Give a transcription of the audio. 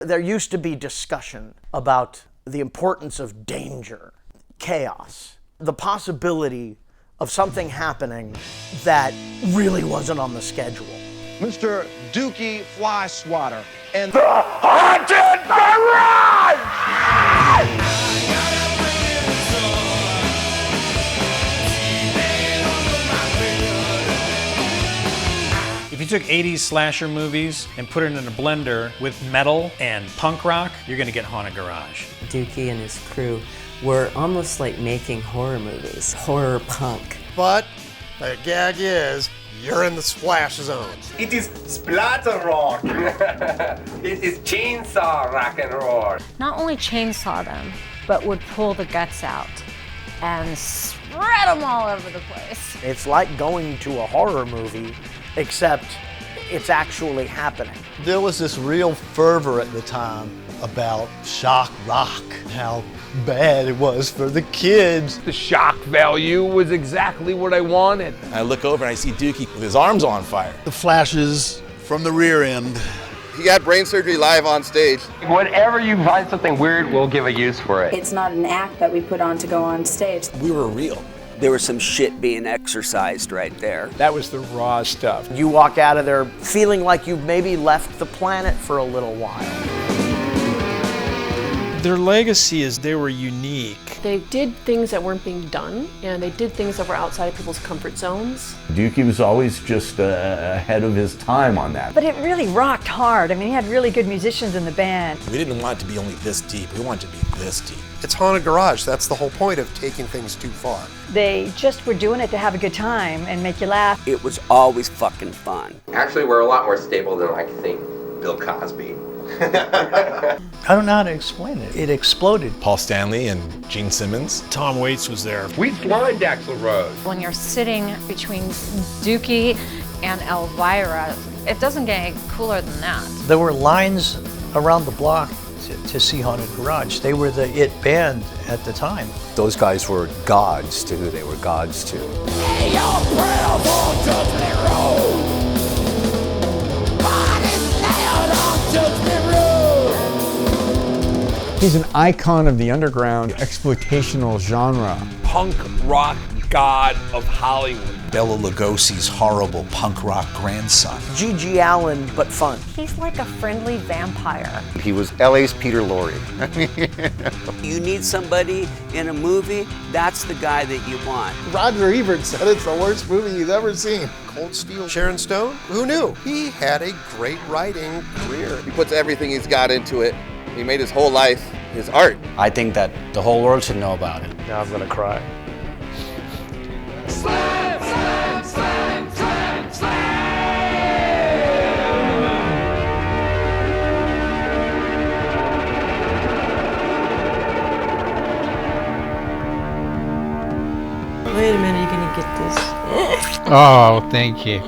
There used to be discussion about the importance of danger, chaos, the possibility of something happening that really wasn't on the schedule. Mr. Dukey Flyswatter and the Haunted Garage! If you took 80s slasher movies and put it in a blender with metal and punk rock, you're gonna get Haunted Garage. Dukey and his crew were almost like making horror movies, horror punk. But the gag is, you're in the splash zone. It is splatter rock. It is chainsaw rock and roll. Not only chainsaw them, but would pull the guts out and spread them all over the place. It's like going to a horror movie, except it's actually happening. There was this real fervor at the time about shock rock, how bad it was for the kids. The shock value was exactly what I wanted. I look over and I see Dukey with his arms on fire. The flashes from the rear end. He got brain surgery live on stage. Whenever you find something weird, we'll give a use for it. It's not an act that we put on to go on stage. We were real. There was some shit being exercised right there. That was the raw stuff. You walk out of there feeling like you've maybe left the planet for a little while. Their legacy is they were unique. They did things that weren't being done, and they did things that were outside of people's comfort zones. Dukey was always just ahead of his time on that. But it really rocked hard. I mean, he had really good musicians in the band. We didn't want it to be only this deep. We wanted it to be this deep. It's Haunted Garage. That's the whole point of taking things too far. They just were doing it to have a good time and make you laugh. It was always fucking fun. Actually, we're a lot more stable than I think Bill Cosby. I don't know how to explain it. It exploded. Paul Stanley and Gene Simmons. Tom Waits was there. We flyed Axl Rose. When you're sitting between Dukey and Elvira, it doesn't get any cooler than that. There were lines around the block to see Haunted Garage. They were the it band at the time. Those guys were gods to who they were gods to. Hey, he's an icon of the underground exploitational genre. Punk rock god of Hollywood. Bela Lugosi's horrible punk rock grandson. G.G. Allen, but fun. He's like a friendly vampire. He was LA's Peter Lorre. You need somebody in a movie, that's the guy that you want. Roger Ebert said it's the worst movie he's ever seen. Cold Steel. Sharon Stone? Who knew? He had a great writing career. He puts everything he's got into it. He made his whole life his art. I think that the whole world should know about it. Now I'm gonna cry. Slam, slam, slam, slam, slam. Wait a minute, you're gonna get this. Oh, thank you.